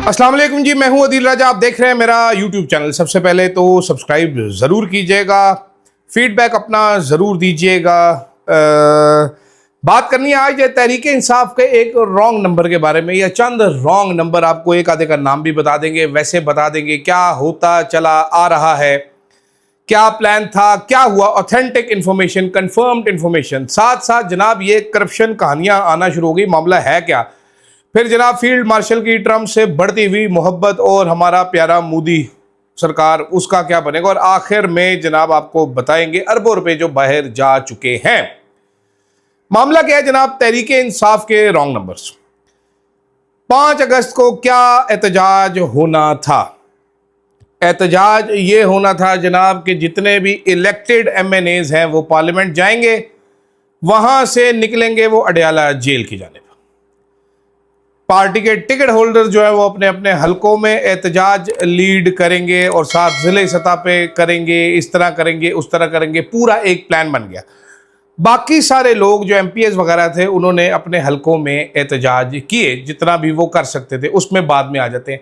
अस्सलाम वालेकुम जी, मैं हूं अदील राजा। आप देख रहे हैं मेरा यूट्यूब चैनल। सबसे पहले तो सब्सक्राइब ज़रूर कीजिएगा, फीडबैक अपना ज़रूर दीजिएगा। बात करनी है आज तहरीक इंसाफ के एक रॉन्ग नंबर के बारे में, या चंद रॉन्ग नंबर। आपको एक आधे का नाम भी बता देंगे, वैसे बता देंगे क्या होता चला आ रहा है, क्या प्लान था, क्या हुआ, ऑथेंटिक इन्फॉर्मेशन, कंफर्म्ड इन्फॉर्मेशन। साथ साथ जनाब ये करप्शन कहानियां आना शुरू हो गई, मामला है क्या। फिर जनाब फील्ड मार्शल की ट्रम्प से बढ़ती हुई मोहब्बत और हमारा प्यारा मोदी सरकार, उसका क्या बनेगा। और आखिर में जनाब आपको बताएंगे अरबों रुपए जो बाहर जा चुके हैं। मामला क्या है जनाब, तहरीक इंसाफ के रॉन्ग नंबर्स। 5 अगस्त को क्या एहतजाज होना था? एहतजाज ये होना था जनाब कि जितने भी इलेक्टेड एमएनएज हैं वो पार्लियामेंट जाएंगे, वहां से निकलेंगे वो अडयाला जेल की जानिब। पार्टी के टिकट होल्डर जो है वो अपने अपने हलकों में एहतजाज लीड करेंगे और साथ जिले सतह पे करेंगे, इस तरह करेंगे, उस तरह करेंगे। पूरा एक प्लान बन गया। बाकी सारे लोग जो एमपीएस वगैरह थे उन्होंने अपने हलकों में एहतजाज किए, जितना भी वो कर सकते थे, उसमें बाद में आ जाते हैं।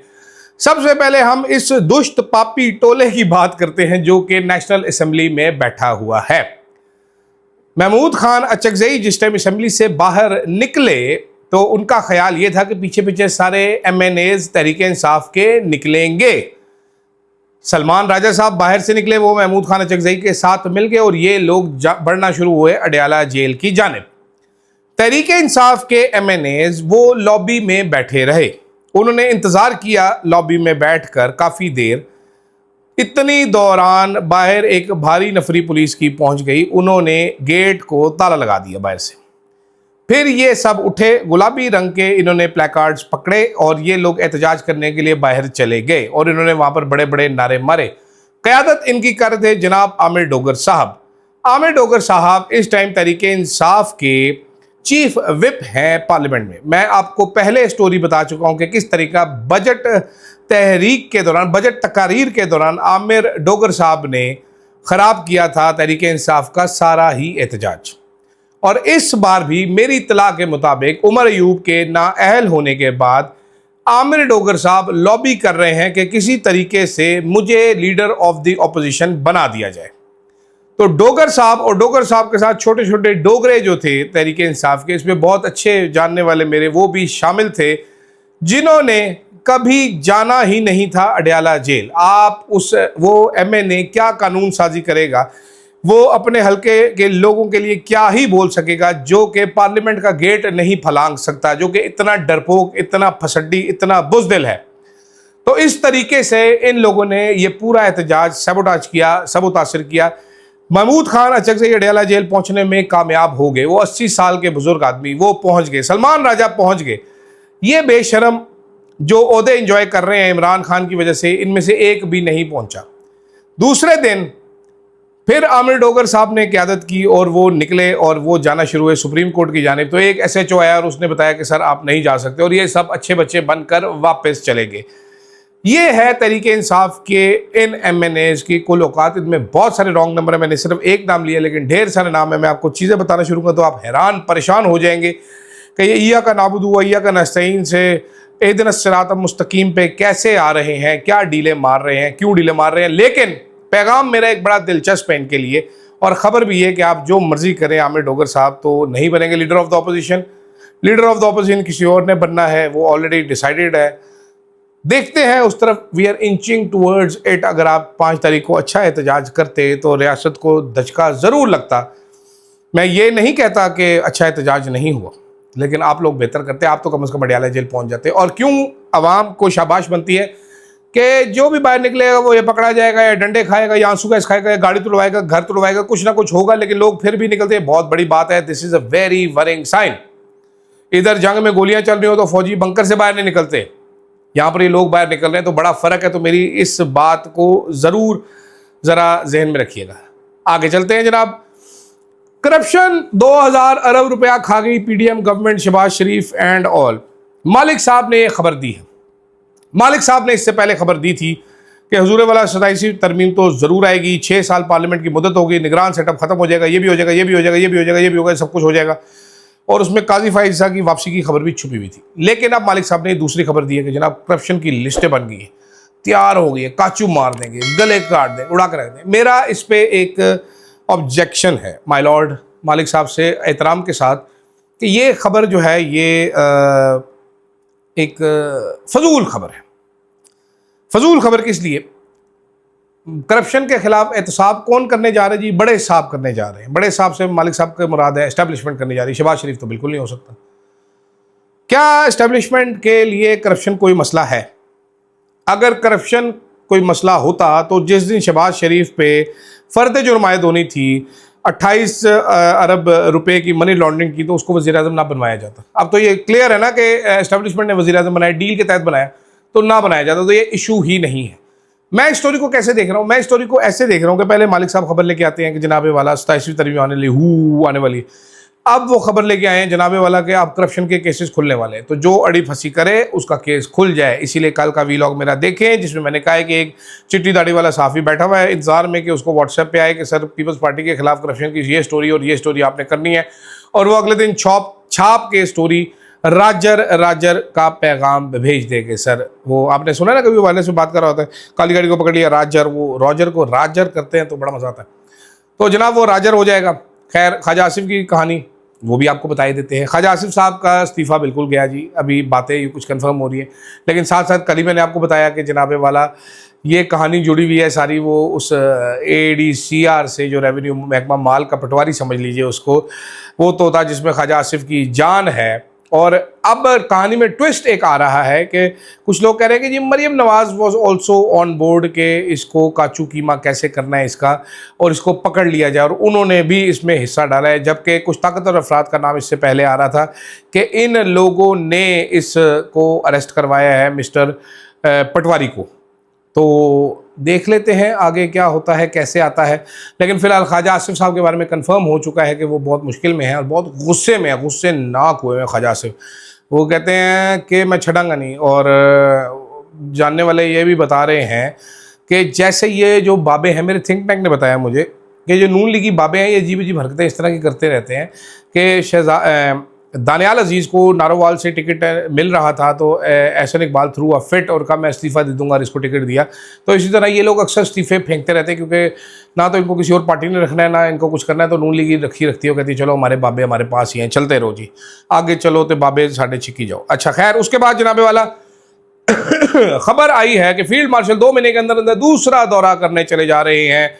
सबसे पहले हम इस दुष्ट पापी टोले की बात करते हैं जो कि नेशनल असेंबली में बैठा हुआ है। महमूद खान अचकजई जिस टाइम असेंबली से बाहर निकले तो उनका ख्याल ये था कि पीछे पीछे सारे एमएनएज तहरीक इंसाफ के निकलेंगे। सलमान राजा साहब बाहर से निकले, वो महमूद खान अचकजई के साथ मिल गए और ये लोग बढ़ना शुरू हुए अडयाला जेल की जानिब। तहरीक इंसाफ के एमएनएज वो लॉबी में बैठे रहे, उन्होंने इंतजार किया लॉबी में बैठकर काफी देर। इतनी दौरान बाहर एक भारी नफरी पुलिस की पहुंच गई, उन्होंने गेट को ताला लगा दिया बाहर से। फिर ये सब उठे, गुलाबी रंग के इन्होंने प्लेकार्ड्स पकड़े और ये लोग एहतजाज करने के लिए बाहर चले गए और इन्होंने वहां पर बड़े बड़े नारे मारे। क़यादत इनकी कर थे जनाब आमिर डोगर साहब। आमिर डोगर साहब इस टाइम तहरीक इंसाफ के चीफ विप हैं पार्लियामेंट में। मैं आपको पहले स्टोरी बता चुका हूं कि किस तरीका बजट तहरीक के दौरान, बजट तकारीर के दौरान आमिर डोगर साहब ने खराब किया था तहरीक इंसाफ का सारा ही एहतजाज। और इस बार भी मेरी इत्तला के मुताबिक उमर अयूब के नाअहल होने के बाद आमिर डोगर साहब लॉबी कर रहे हैं कि किसी तरीके से मुझे लीडर ऑफ द ऑपोजिशन बना दिया जाए। तो डोगर साहब और डोगर साहब के साथ छोटे छोटे डोगरे जो थे तहरीक इंसाफ के, इसमें बहुत अच्छे जानने वाले मेरे वो भी शामिल थे, जिन्होंने कभी जाना ही नहीं था अडयाला जेल। आप वो एमएनए क्या कानून साजी करेगा, वो अपने हल्के के लोगों के लिए क्या ही बोल सकेगा, जो कि पार्लियामेंट का गेट नहीं फलांग सकता, जो कि इतना डरपोक, इतना फसड्डी, इतना बुज़दिल है। तो इस तरीके से इन लोगों ने ये पूरा एहतजाज सबोटाज किया, सबोतासिर किया। महमूद खान अचकजई अडयाला जेल पहुंचने में कामयाब हो गए। वो 80 साल के बुजुर्ग आदमी वो पहुंच गए, सलमान राजा पहुंच गए। ये बेशरम जो ओहदे एंजॉय कर रहे हैं इमरान खान की वजह से, इनमें से एक भी नहीं पहुंचा। दूसरे दिन फिर आमिर डोगर साहब ने क़यादत की और वो निकले और वो जाना शुरू हुए सुप्रीम कोर्ट की जानिब। तो एक एसएचओ आया और उसने बताया कि सर आप नहीं जा सकते, और ये सब अच्छे बच्चे बनकर वापस चले गए। ये है तहरीक इंसाफ के इन एमएनएज की कुल औकात। इनमें बहुत सारे रॉन्ग नंबर है, मैंने सिर्फ एक नाम लिया लेकिन ढेर सारे नाम है। मैं आपको चीज़ें बताना शुरू करूँ तो आप हैरान परेशान हो जाएंगे कि ये ईया का नाबुदू ईया का नस्तईन से एहदिन सिरात मुस्तकीम पे कैसे आ रहे हैं, क्या डीले मार रहे हैं, क्यों डीले मार रहे हैं। लेकिन पैगाम मेरा एक बड़ा दिलचस्प है इनके लिए, और ख़बर भी है कि आप जो मर्जी करें, आमिर डोगर साहब तो नहीं बनेंगे leader of the opposition. Leader of the opposition किसी और ने बनना है, वो ऑलरेडी डिसाइडेड है। देखते हैं उस तरफ, we are inching towards it. अगर आप 5 तारीख को अच्छा एहतजाज करते तो रियासत को धचका ज़रूर लगता। मैं ये नहीं कहता कि अच्छा एहतजाज नहीं हुआ, लेकिन आप लोग बेहतर करते, आप तो कम से कम अडयाला जेल पहुंच जाते। और क्यों आवाम को शाबाश बनती है कि जो भी बाहर निकलेगा वो ये पकड़ा जाएगा, या डंडे खाएगा, या आंसू गैस खाएगा, या गाड़ी तुड़वाएगा, घर तुड़वाएगा, कुछ ना कुछ होगा, लेकिन लोग फिर भी निकलते हैं। बहुत बड़ी बात है, this is a very worrying sign. इधर जंग में गोलियां चल रही हो तो फौजी बंकर से बाहर नहीं निकलते, यहाँ पर ये लोग बाहर निकल रहे हैं, तो बड़ा फर्क है। तो मेरी इस बात को ज़रूर ज़रा जहन में रखिएगा। आगे चलते हैं जनाब। करप्शन 2000 अरब रुपया खा गई PDM government, Shehbaz Sharif and all. मालिक साहब ने यह खबर दी है। मालिक साहब ने इससे पहले खबर दी थी कि हुजूर वाला 27वीं तरमीम तो ज़रूर आएगी, 6 साल पार्लियामेंट की मुद्दत होगी, निगरान सेटअप खत्म हो जाएगा, ये भी हो जाएगा, ये भी हो जाएगा, ये भी हो जाएगा, ये भी होगा, सब कुछ हो जाएगा। और उसमें काजी फाइजा की वापसी की खबर भी छुपी हुई थी। लेकिन अब मालिक साहब ने दूसरी खबर दी है कि जनाब करप्शन की लिस्टें बन गई हैं, तैयार हो गई है, काचू मार देंगे, गले काट देंगे, उड़ा कर रख देंगे। मेरा इस पे एक ऑब्जेक्शन है माय लॉर्ड मालिक साहब से एहतराम के साथ कि ये खबर जो है ये एक फजूल खबर है। फजूल खबर किस लिए? करप्शन के खिलाफ एहतसाब कौन करने जा रहे हैं जी? बड़े साहब करने जा रहे हैं। बड़े साहब से मालिक साहब के मुराद है एस्टेब्लिशमेंट करने जा रही है। शहबाज शरीफ तो बिल्कुल नहीं हो सकता। क्या एस्टेब्लिशमेंट के लिए करप्शन कोई मसला है? अगर करप्शन कोई मसला होता तो जिस दिन शहबाज शरीफ पे फर्द जुर्मायत होनी थी 28 अरब रुपए की मनी लॉन्ड्रिंग की, तो उसको वज़ीर आज़म ना बनवाया जाता। अब तो ये क्लियर है ना कि एस्टेब्लिशमेंट ने वज़ीर आज़म बनाया, डील के तहत बनाया, तो ना बनाया जाता, तो ये इशू ही नहीं है। मैं इस स्टोरी को कैसे देख रहा हूँ? मैं इस स्टोरी को ऐसे देख रहा हूँ कि पहले मालिक साहब खबर लेके आते हैं कि जनाबे वाला 27वीं तरमीम आने वाली। अब वो खबर लेके आए हैं जनाबे वाला के अब करप्शन के केसेस खुलने वाले हैं, तो जो अड़ी फंसी करे उसका केस खुल जाए। इसीलिए कल का वीलॉग मेरा देखें जिसमें मैंने कहा है कि एक चिट्टी दाढ़ी वाला साफ़ी बैठा हुआ है इंतजार में कि उसको व्हाट्सएप पे आए कि सर पीपल्स पार्टी के खिलाफ करप्शन की ये स्टोरी और ये स्टोरी आपने करनी है, और वो अगले दिन छाप के स्टोरी राजर का पैगाम भेज देंगे। सर वो आपने सुना ना, कभी वाले से बात कर रहा होता है, काली गाड़ी को पकड़ लिया राजर, वो रॉजर को राजर करते हैं तो बड़ा मजा आता है। तो जनाब वो राजर हो जाएगा। खैर ख्वाजा आसिफ की कहानी वो भी आपको बता ही देते हैं। ख्वाजा आसिफ साहब का इस्तीफ़ा बिल्कुल गया जी, अभी बातें कुछ कंफर्म हो रही है, लेकिन साथ साथ कल ही मैंने आपको बताया कि जनाबे वाला ये कहानी जुड़ी हुई है सारी वो उस ADCR से, जो रेवेन्यू महकमा माल का पटवारी समझ लीजिए उसको, वो तोता जिसमें ख्वाजा आसिफ की जान है। और अब कहानी में ट्विस्ट एक आ रहा है कि कुछ लोग कह रहे हैं कि जी मरियम नवाज़ वॉज ऑल्सो ऑन बोर्ड के इसको काचू कीमा कैसे करना है इसका, और इसको पकड़ लिया जाए, और उन्होंने भी इसमें हिस्सा डाला है। जबकि कुछ ताकतवर अफराद का नाम इससे पहले आ रहा था कि इन लोगों ने इसको अरेस्ट करवाया है मिस्टर पटवारी को। तो देख लेते हैं आगे क्या होता है, कैसे आता है। लेकिन फिलहाल ख्वाजा आसिफ साहब के बारे में कंफर्म हो चुका है कि वो बहुत मुश्किल में है और बहुत गुस्से में है, गुस्से नाक हुए हैं ख्वाजा आसिफ। वो कहते हैं कि मैं छड़ांगा नहीं, और जानने वाले ये भी बता रहे हैं कि जैसे ये जो बाबे हैं, मेरे थिंक टैंक ने बताया मुझे कि जो नून लीगी बाबे हैं ये अजीब अजीब हरकतें इस तरह की करते रहते हैं कि दानियाल अजीज़ को नारोवाल से टिकट मिल रहा था तो Ahsan Iqbal threw a fit और कहा मैं इस्तीफ़ा दे दूंगा और इसको टिकट दिया। तो इसी तरह ये लोग अक्सर इस्तीफ़े फेंकते रहते हैं, क्योंकि ना तो इनको किसी और पार्टी ने रखना है ना इनको कुछ करना है, तो नून लीगी रखती हो, कहती है चलो हमारे बाबे हमारे पास ही हैं, चलते रहो जी, आगे चलो तो बाबे साढ़े छिकी जाओ। अच्छा खैर, उसके बाद जनाबे वाला खबर आई है कि फील्ड मार्शल 2 महीने के अंदर अंदर दूसरा दौरा करने चले जा रहे हैं।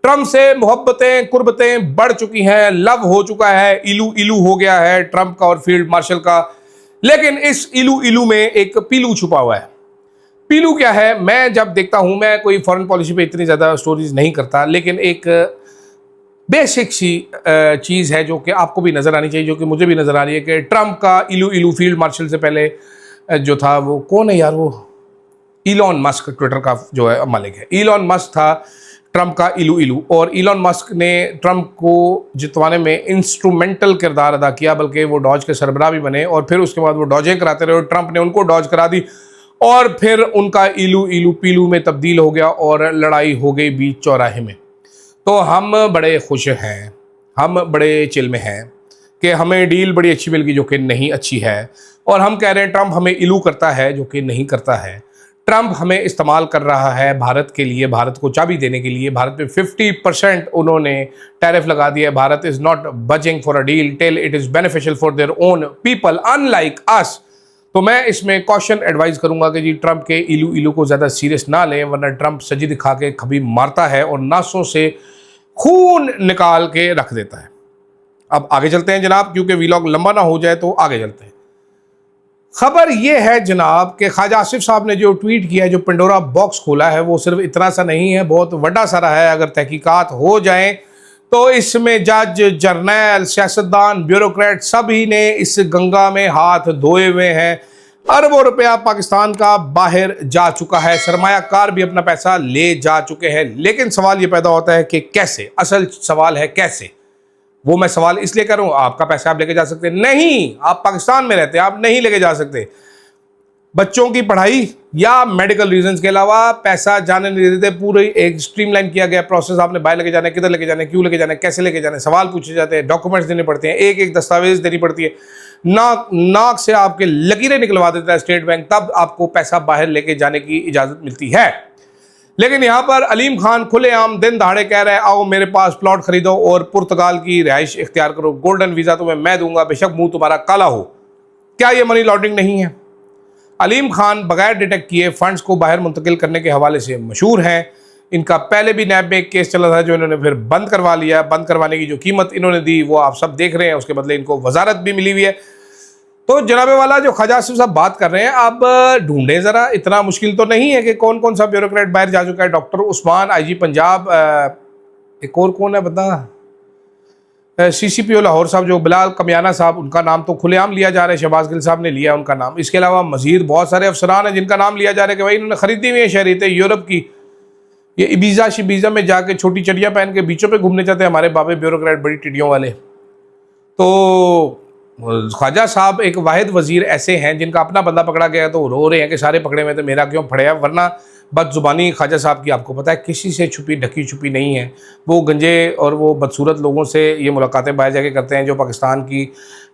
ट्रंप से मोहब्बतें कुर्बतें बढ़ चुकी हैं, लव हो चुका है, इलू इलू हो गया है ट्रंप का और फील्ड मार्शल का। लेकिन इस इलू इलू में एक पीलू छुपा हुआ है। पीलू क्या है? मैं जब देखता हूं, मैं कोई फॉरेन पॉलिसी पे इतनी ज़्यादा स्टोरीज नहीं करता, लेकिन एक बेसिक सी चीज़ है जो कि आपको भी नज़र आनी चाहिए, जो कि मुझे भी नज़र आ रही है कि ट्रंप का इलू इलू फील्ड मार्शल से पहले जो था, वो कौन है यार, वो इलॉन मस्क, ट्विटर का जो है मालिक है, इलॉन मस्क था ट्रंप का इलू इलू। और इलॉन मस्क ने ट्रंप को जितवाने में इंस्ट्रूमेंटल किरदार अदा किया, बल्कि वो डॉज के सरबराह भी बने, और फिर उसके बाद वो डॉजें कराते रहे और ट्रंप ने उनको डॉज करा दी, और फिर उनका इलू इलू पीलू में तब्दील हो गया और लड़ाई हो गई बीच चौराहे में। तो हम बड़े खुश हैं, हम बड़े चिल में हैं कि हमें डील बड़ी अच्छी मिल गई जो कि नहीं अच्छी है, और हम कह रहे हैं ट्रंप हमें इलू करता है जो कि नहीं करता है। ट्रंप हमें इस्तेमाल कर रहा है भारत के लिए, भारत को चाबी देने के लिए। भारत पे 50% उन्होंने टैरिफ लगा दिया है। Bharat is not budging for a deal till it is beneficial for their own people unlike us. तो मैं इसमें कॉशन एडवाइस करूंगा कि जी ट्रंप के इलू इलू को ज़्यादा सीरियस ना लें, वरना ट्रंप सजी दिखा के कभी मारता है और नासों से खून निकाल के रख देता है। अब आगे चलते हैं जनाब, क्योंकि वीलॉग लंबा ना हो जाए, तो आगे चलते हैं। खबर यह है जनाब कि ख्वाजा आसिफ साहब ने जो ट्वीट किया है, जो पंडोरा बॉक्स खोला है, वो सिर्फ इतना सा नहीं है, बहुत बड़ा सारा है। अगर तहकीकात हो जाए तो इसमें जज, जर्नैल, सियासतदान, ब्यूरोक्रेट सभी ने इस गंगा में हाथ धोए हुए हैं। अरबों रुपया पाकिस्तान का बाहर जा चुका है, सरमायाकार भी अपना पैसा ले जा चुके हैं। लेकिन सवाल ये पैदा होता है कि कैसे? असल सवाल है कैसे। वो मैं सवाल इसलिए कर रहा हूं, आपका पैसा आप लेके जा सकते नहीं, आप पाकिस्तान में रहते हैं, आप नहीं लेके जा सकते। बच्चों की पढ़ाई या मेडिकल रीजंस के अलावा पैसा जाने नहीं देते। पूरी एक स्ट्रीमलाइन किया गया प्रोसेस। आपने बाहर लेके जाना है, किधर लेके जाना है, क्यों लेके जाना है, कैसे लेके जाना है, सवाल पूछे जाते हैं, डॉक्यूमेंट्स देने पड़ते हैं, एक एक दस्तावेज देनी पड़ती है, नाक से आपके लकीरें निकलवा देता है स्टेट बैंक, तब आपको पैसा बाहर लेके जाने की इजाजत मिलती है। लेकिन यहाँ पर अलीम खान खुलेआम दिन दहाड़े कह रहे हैं आओ मेरे पास प्लॉट खरीदो और पुर्तगाल की रिहाइश इख्तियार करो, गोल्डन वीजा तुम्हें मैं दूंगा, बेशक मुंह तुम्हारा काला हो। क्या ये मनी लॉन्ड्रिंग नहीं है? अलीम खान बगैर डिटेक्ट किए फंड्स को बाहर मुंतकिल करने के हवाले से मशहूर हैं। इनका पहले भी नैब में एक केस चला था जो इन्होंने फिर बंद करवा लिया। बंद करवाने की जो कीमत इन्होंने दी वो आप सब देख रहे हैं, उसके बदले इनको वजारत भी मिली हुई है। तो जनाबे वाला जो ख्वाजा आसिफ साहब बात कर रहे हैं, अब ढूंढे ज़रा, इतना मुश्किल तो नहीं है कि कौन कौन सा ब्यूरोक्रेट बाहर जा चुका है। डॉक्टर उस्मान IG पंजाब, एक और कौन है बता, CCPO लाहौर साहब जो बिलाल कमियाना साहब, उनका नाम तो खुलेआम लिया जा रहा है, शहबाज गिल साहब ने लिया उनका नाम। इसके अलावा मजीद बहुत सारे अफसरान हैं जिनका नाम लिया जा रहा है कि भाई इन्होंने खरीदी हुई है शहरियतें यूरोप की। ये इबीजा शिबीजा में जाके छोटी चड़ियाँ पहन के बीचों पे घूमने जाते हैं हमारे बाबे ब्यूरोक्रेट, बड़ी टिड्डियों वाले। तो ख्वाजा साहब एक वाहिद वजीर ऐसे हैं जिनका अपना बंदा पकड़ा गया तो रो रहे हैं कि सारे पकड़े हुए तो मेरा क्यों पड़े, वरना बदजुबानी ख्वाजा साहब की आपको पता है किसी से छुपी ढकी छुपी नहीं है। वो गंजे और वो बदसूरत लोगों से ये मुलाकातें बाहर जाके करते हैं जो पाकिस्तान की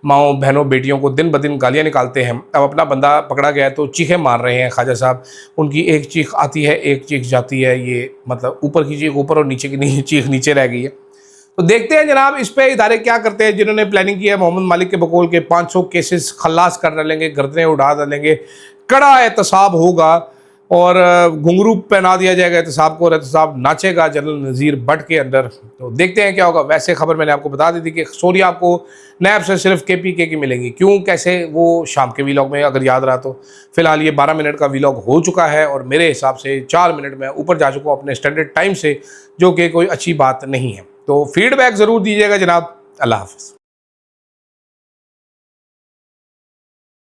माओ बहनों बेटियों को दिन ब दिन गालियाँ निकालते हैं। अब अपना बंदा पकड़ा गया है तो चीखें मार रहे हैं ख्वाजा साहब। उनकी एक चीख आती है एक चीख जाती है, ये मतलब ऊपर की चीख ऊपर और नीचे की चीख नीचे रह गई है। तो देखते हैं जनाब इस पे इदारे क्या करते हैं जिन्होंने प्लानिंग की है। मोहम्मद मालिक के बकौल के 500 केसेस खल्लास कर डालेंगे, गर्दनें उड़ा डालेंगे, कड़ा एहतसाब होगा और घुंघरू पहना दिया जाएगा एहतसाब को और एहतसाब नाचेगा जनरल नज़ीर भट्ट के अंदर। तो देखते हैं क्या होगा। वैसे खबर मैंने आपको बता दी थी कि स्टोरी आपको नैब से सिर्फ KPK की मिलेंगी, क्यों कैसे वो शाम के वीलॉग में अगर याद रहा तो। फिलहाल ये 12 मिनट का वीलॉग हो चुका है और मेरे हिसाब से 4 मिनट में ऊपर जा चुका हूँ अपने स्टैंडर्ड टाइम से, जो कि कोई अच्छी बात नहीं है। तो फीडबैक ज़रूर दीजिएगा जनाब। अल्लाह हाफ़िज़।